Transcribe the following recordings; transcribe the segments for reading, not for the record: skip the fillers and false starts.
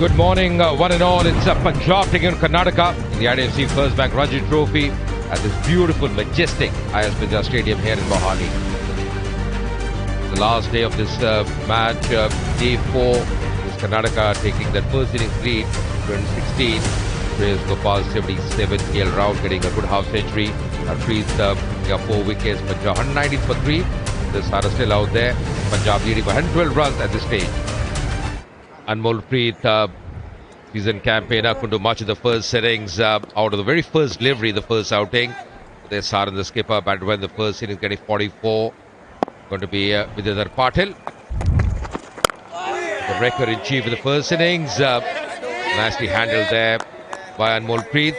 Good morning, one and all. It's Punjab taking on Karnataka in the IDFC First Bank Ranji Trophy at this beautiful, majestic IS Birla Stadium here in Mohali. The last day of this match, day 4, is Karnataka taking that first innings lead, 2016. Shreyas Gopal 77, KL Rao getting a good half century. Harpreet got 4 wickets. Punjab 190 for 3. The Sara still out there. Punjab leading by 112 runs at this stage. Anmolpreet, season campaigner, couldn't do much in the first innings. Out of the very first delivery, the first outing. There's Saran, the skipper, batted well in the first innings, getting 44. Going to be Vidyadhar Patil. The record in chief in the first innings. Nicely handled there by Anmolpreet.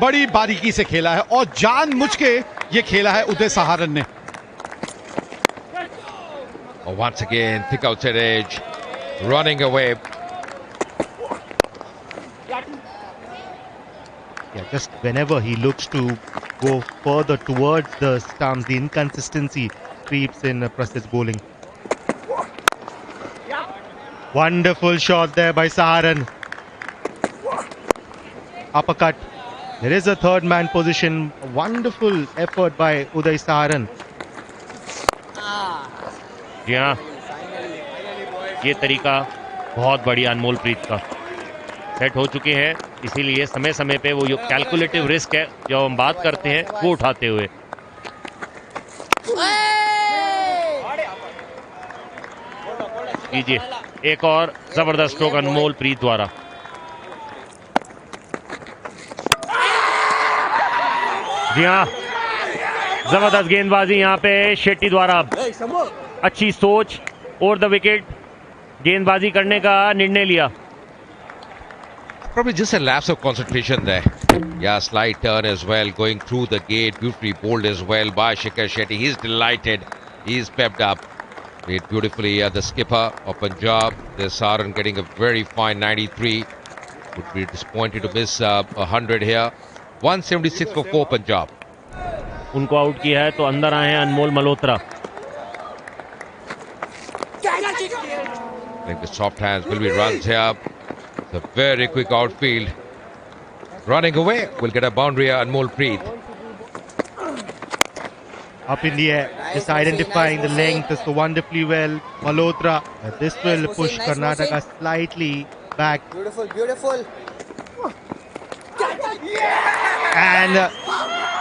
बड़ी बारीकी से खेला है और जानबूझ के ये खेला है उदय सहारन ने. Once again, thick outside edge, running away. Yeah, just whenever he looks to go further towards the stumps, the inconsistency creeps in Prasid's bowling. Wonderful shot there by Saharan. Uppercut. There is a third man position. Wonderful effort by Uday Saharan. जी हाँ, ये तरीका बहुत बढ़िया अनमोलप्रीत का set हो चुके हैं, इसीलिए समय समय पे वो जो कैलकुलेटिव रिस्क है जो हम बात करते हैं वो उठाते हुए. कीजिए एक और जबरदस्त स्ट्रोक अनमोलप्रीत द्वारा. जी हाँ, जबरदस्त गेंदबाजी यहाँ पे शेट्टी द्वारा. अच्छी सोच और द विकेट गेंदबाजी करने का निर्णय लिया. Probably just a lapse of concentration there. Yeah, slight turn as well, going through the gate, beautifully bowled as well by Shikhar Shetty. He's delighted, he's pepped up. Played beautifully, the skipper of Punjab. There's Saran getting a very fine 93. Would be disappointed to miss 100 here. 176 for 4 Punjab. उनको out किया है तो अंदर आए हैं अनमोल Malhotra. I think the soft hands will be runs here. It's a very quick outfield. Running away, will get a boundary here, Anmolpreet. Up in the air, just identifying the length so wonderfully well. Malhotra. This will push Karnataka slightly back. Beautiful. And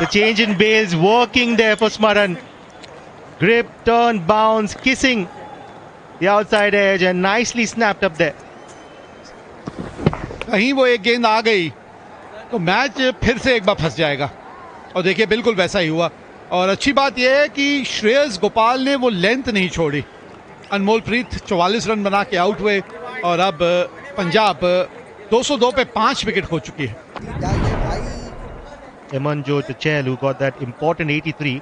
the change in bails working there for Smaran. Grip, turn, bounce, kissing the outside edge and nicely snapped up there. कहीं वो एक गेंद आ गई तो match फिर से एक बार फंस जाएगा और देखिए बिल्कुल वैसा ही हुआ. और अच्छी बात यह है कि श्रेयस गोपाल ने वो लेंथ नहीं छोड़ी. अनमोलप्रीत 44 रन बना के आउट हुए और अब पंजाब 202 पे 5 विकेट खो चुकी है. Emanjot Chahal, who got that important 83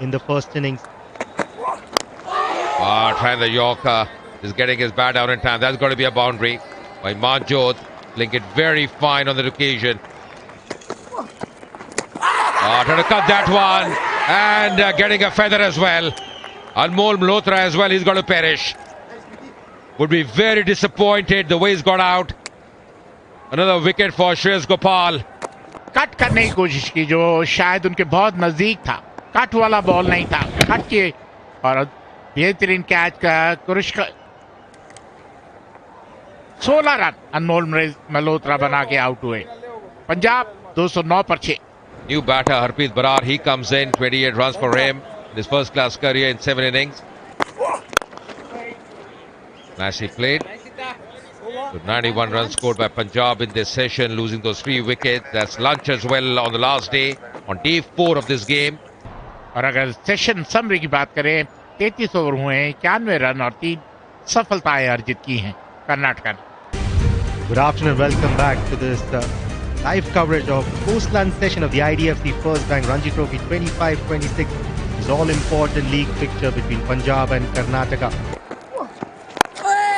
in the first innings. Trying the Yorker, is getting his bat down in time. That's got to be a boundary by Manjot. Playing it very fine on that occasion. Trying to cut that one and getting a feather as well. Anmol Malhotra as well, he's got to perish. Would be very disappointed the way he's got out. Another wicket for Shreyas Gopal. Cut करने की कोशिश की जो शायद उनके बहुत नजदीक था. कट वाला बॉल नहीं था, कट किए और बेहतरीन कैच का कुरुश. 16 रन अनमोल मल्होत्रा बना के आउट हुए. पंजाब 209 पर 6. New batter Harpreet Barar, he comes in, 28 runs for him in his first class career in 7 innings. Nicely played. So 91 runs scored by Punjab in this session, losing those 3 wickets. That's lunch as well on the last day, on day 4 of this game. और अगर session summary की बात करें 33 over हुए हैं, 91 run और 3 सफलताएं अर्जित की हैं कर्नाटका ने. Good afternoon, welcome back to this live coverage of post-lunch session of the IDFC First Bank Ranji Trophy 25-26. This all-important league fixture between Punjab and Karnataka.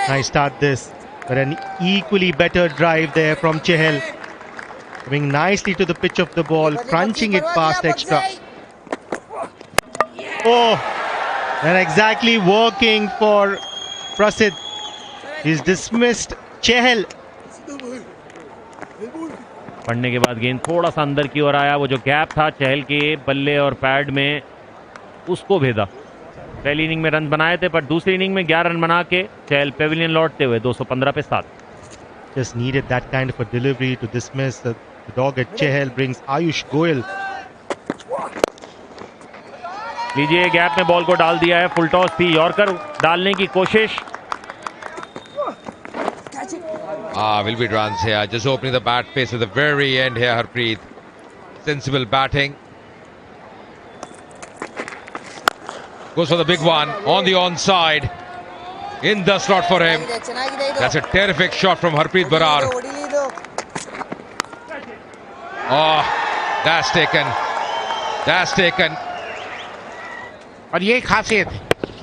Nice start this, but an equally better drive there from Chahal. Coming nicely to the pitch of the ball, crunching it past extra. Oh, and exactly working for Prasid. He's dismissed Chahal. पढ़ने के बाद गेंद थोड़ा सा अंदर की ओर आया, वो जो गैप था चहल के बल्ले और पैड में उसको भेदा। पहली इनिंग में रन बनाए थे, पर दूसरी इनिंग में 11 रन बना के चहल पेविलियन लौटते हुए 215 पे 7। Just needed that kind of a delivery to dismiss the dog at Chahal. Brings Ayush Goyal. लीजिए, गैप में बॉल को डाल दिया है। फुल टॉस थी, यॉर्कर डालने की कोशिश। Will be runs here. Just opening the bat face at the very end here, Harpreet. Sensible batting. Goes for the big one on the onside. In the slot for him. That's a terrific shot from Harpreet Barar. Oh, that's taken. That's taken. और ये खासियत है,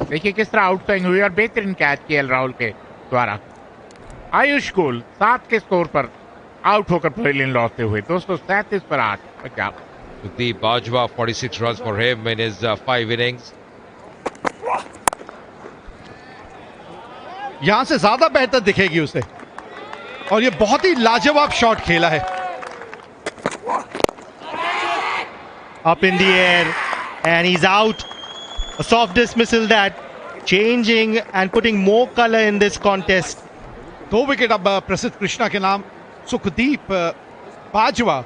देखिए किस तरह out swing हुई और बेहतरीन कैच केएल राहुल के द्वारा। आयुष गोयल 7 के स्कोर पर आउट होकर पेविलियन लौटते हुए 237 पर 8 Punjab. Sukhdeep Bajwa 46 runs for him in his 5 innings. यहां से ज्यादा बेहतर दिखेगी उसे, और ये बहुत ही लाजवाब शॉट खेला है। Up in the air and he's out. A soft dismissal that changing and putting more color in this contest. 2 wicket अब प्रसिद्ध कृष्णा के नाम। सुखदीप बाजवा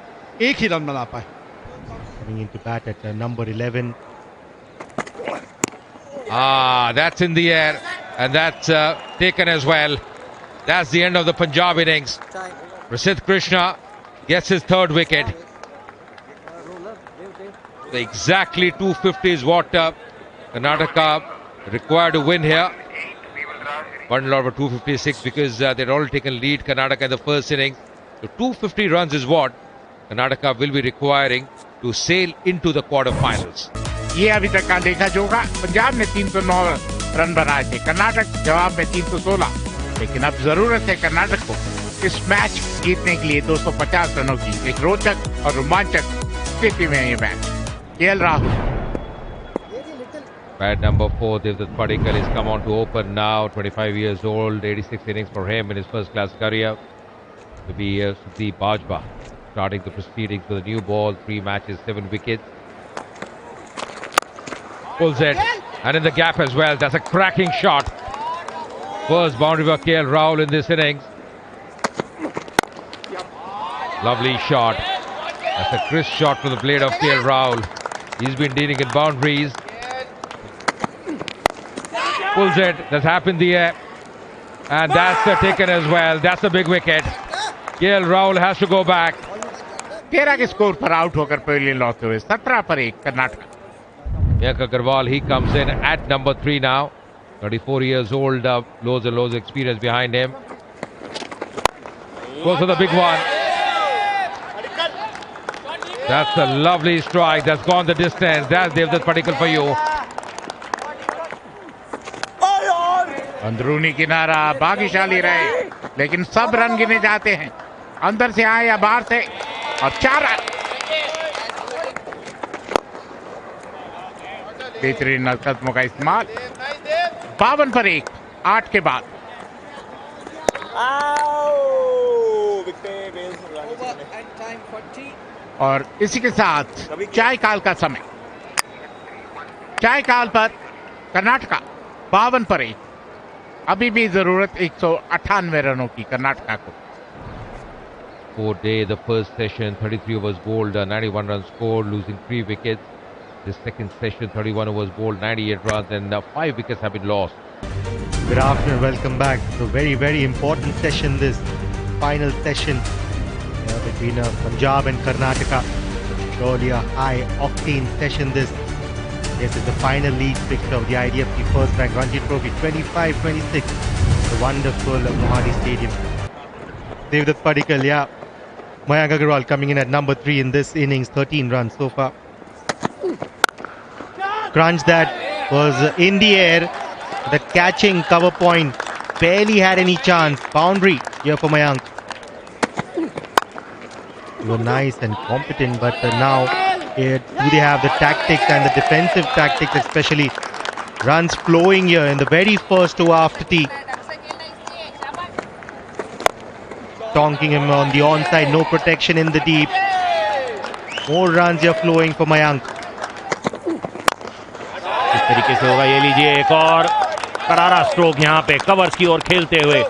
एक ही रन बना पाए। Coming into bat at number 11. That's in the air and that's taken as well. That's the end of the Punjab innings. Prasidh Krishna gets his 3rd wicket. Exactly 250 is what Karnataka required to win here. Bundled over 256 because they'd already taken lead, Karnataka, in the first innings. So 250 runs is what Karnataka will be requiring to sail into the quarterfinals. ये अभी तक का देखा जो होगा। पंजाब ने 309 run बनाए थे, कर्नाटक जवाब में 316, लेकिन अब जरूरत है कर्नाटक को इस मैच जीतने के लिए 250 रनों की। एक रोचक और रोमांचक स्थिति में ये match. KL Rahul. Bat number 4, Devdutt Padikkal is come on to open now. 25 years old, 86 innings for him in his first class career. To be Sukhdeep Bajwa starting the proceedings with a new ball, 3 matches, 7 wickets. Pulls it, and in the gap as well. That's a cracking shot. First boundary for KL Rahul in this innings. Lovely shot. That's a crisp shot for the blade of KL Rahul. He's been dealing in boundaries. Pulls it, that's happened the air, and that's taken as well. That's a big wicket. KL Rahul has to go back. 13 के score पर out होकर Pavilion लौटते हुए 17 पर 1 Karnataka. Mayank Agarwal, he comes in at number 3 now. 34 years old, loads and loads of experience behind him. Goes for the big one. That's a lovely strike. That's gone the distance. That's Devdutt Padikkal for you. अंदरूनी किनारा भाग्यशाली रहे, लेकिन सब run गिने जाते हैं, अंदर से आए या बाहर से। और 4 रन। बेहतरीन कदमों का इस्तेमाल। 52 पर 1 8 के बाद। और इसी के साथ चाय काल का समय। चाय काल पर कर्नाटका 52 पर 1। अभी भी जरूरत 198 रनों की कर्नाटका को। 4 day, the first session, 33 overs bowled, 91 runs scored, losing 3 wickets. The second session, 31 overs bowled, 98 runs, and 5 wickets have been lost. Good afternoon, welcome back. So very, very important session, this final session between Punjab and Karnataka. Surely a high octane session this. This is the final league fixture of the IDFC First Bank Ranji Trophy 25-26. The wonderful Mohali Stadium. Devdutt Padikkal, yeah. Mayank Agarwal coming in at number 3 in this innings, 13 runs so far. Crunch that was in the air. The catching cover point barely had any chance. Boundary here for Mayank. They were nice and competent, but now do they have the tactics and the defensive tactics, especially runs flowing here in the very first over after tea. tonking him on the onside, no protection in the deep. More runs here flowing for Mayank. इस तरीके से होगा, ये लीजिए एक और करारा stroke यहाँ पे कवर्स की ओर खेलते हुए.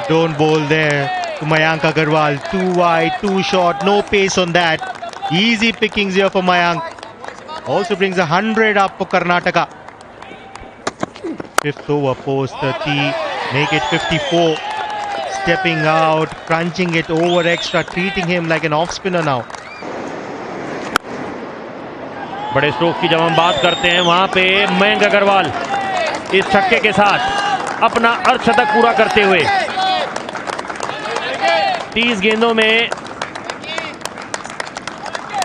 Don't bowl there to Mayank Agarwal. Too wide, too short, no pace on that. Easy pickings here for Mayank. Also brings 100 up for Karnataka. Fifth over, post 30, make it 54. Stepping out, crunching it over extra, treating him like an off spinner now. बड़े stroke की जब हम बात करते हैं, वहां पे मयंक अग्रवाल इस छक्के के साथ अपना अर्धशतक पूरा करते हुए 30 गेंदों में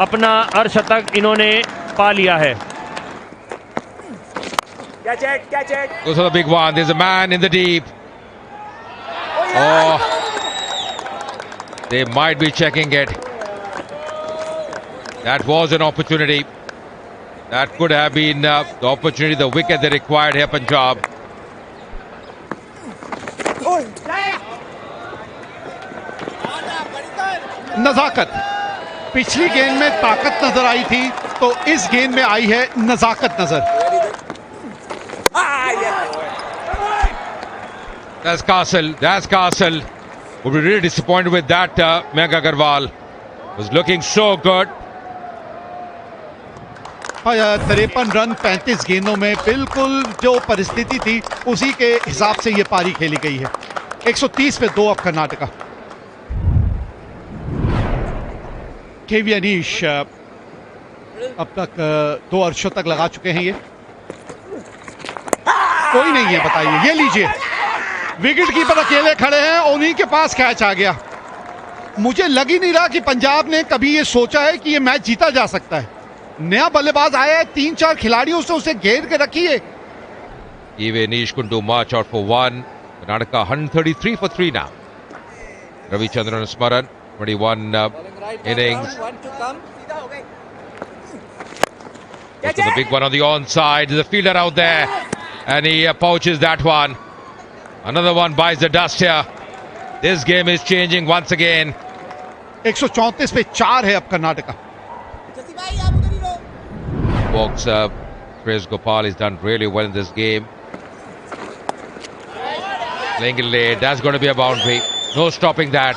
अपना अर्धशतक इन्होंने पा लिया है. Goes for the big one. There's a man in the deep. Oh, they might be checking it. That was an opportunity. That could have been the opportunity, the wicket they required here, Punjab. नजाकत. पिछली गेंद में ताकत नजर आई थी, तो इस गेंद में आई है नजाकत नजर. That's Castle. That's Castle. Would be really disappointed with that. Mayank Agarwal was looking so good. 53 run 35 गेंदों में, बिल्कुल जो परिस्थिति थी उसी के हिसाब से ये पारी खेली गई है. 130 पे 2 अब कर्नाटका. केवी अनीश अब तक 2 अर्धशतक लगा चुके हैं. ये कोई नहीं है, बताइए. ये लीजिए, विकेट कीपर अकेले खड़े हैं, उन्हीं के पास कैच आ गया. मुझे लग ही नहीं रहा कि पंजाब ने कभी ये सोचा है कि ये मैच जीता जा सकता है. नया बल्लेबाज आया है, 3-4 खिलाड़ियों से उसे घेर के रखी है. Even Anish couldn't do much, out for 1. Karnataka 133 for 3 now. Ravichandran Smaran, 21 innings. Goes for the big one on the onside. There's a fielder out there, and he pouches that one. Another one buys the dust here. This game is changing once again. 134 पे 4 है अब Karnataka. Walks up. Shreyas Gopal has done really well in this game. Playing it late. That's going to be a boundary. No stopping that.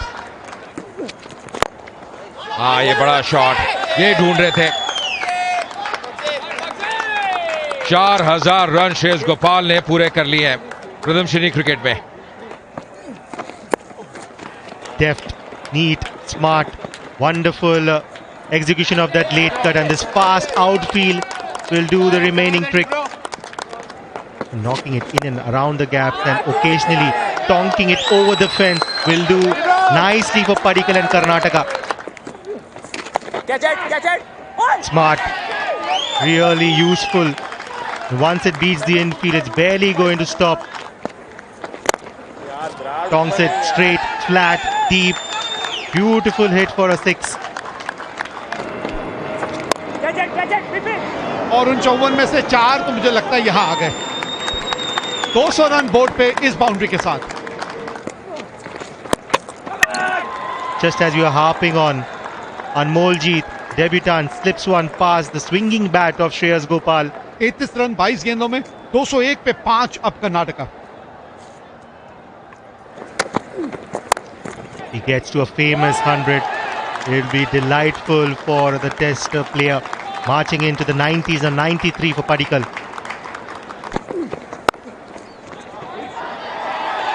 ये बड़ा shot. ये ढूंढ रहे थे. 4000 run Shreyas Gopal ने पूरे कर लिए हैं प्रथम श्रेणी क्रिकेट में. Deft, neat, smart, wonderful execution of that late cut, and this fast outfield will do the remaining trick. Knocking it in and around the gaps and occasionally tonking it over the fence will do nicely for Padikkal and Karnataka. Catch it! Smart, really useful. Once it beats the infield, it's barely going to stop. Tongs it straight, flat, deep. Beautiful hit for a 6. Catch it! और उन 54 में से 4 तो मुझे लगता है यहां आ गए. 200 रन बोर्ड पे इस बाउंड्री के साथ. Just as you are harping on, Anmoljeet, debutant, slips one past the swinging bat of Shreyas Gopal. 33 run 22 गेंदों में, 201 पे 5 अब Karnataka. He gets to a famous 100. It'll be delightful for the test player, marching into the 90s and 93 for Padikkal.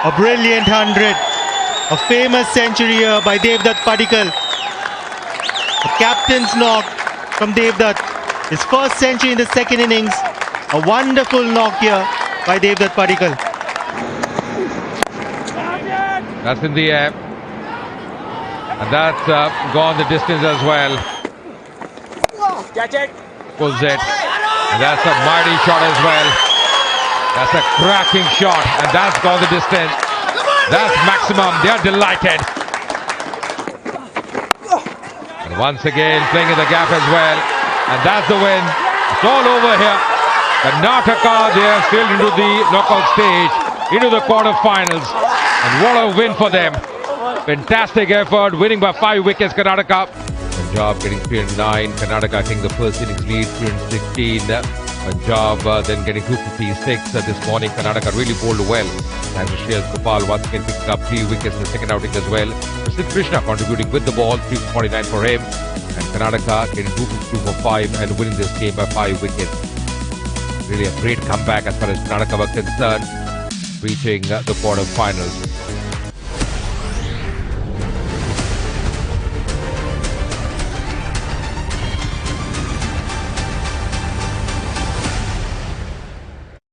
A brilliant 100. A famous century here by Devdutt Padikkal. A captain's knock from Devdutt. His first century in the second innings. A wonderful knock here by Devdutt Padikkal. That's in the air. And that's gone the distance as well. Catch it! Pulls it. And that's a mighty shot as well. That's a cracking shot. And that's gone the distance. That's maximum. They are delighted. And once again playing in the gap as well. And that's the win. It's all over here. Karnataka, they are still into the knockout stage, into the quarterfinals. And what a win for them. Fantastic effort, winning by 5 wickets, Karnataka. Punjab getting 309. Karnataka taking the first innings lead, 316. Punjab then getting 256 this morning. Karnataka really bowled well. And Shreyas Gopal once again picking up 3 wickets in the second outing as well. Prasidh Krishna contributing with the ball, 349 for him. And Karnataka getting 252 for 5 and winning this game by 5 wickets. Really a great comeback as far as Karnataka were concerned, reaching the quarterfinals.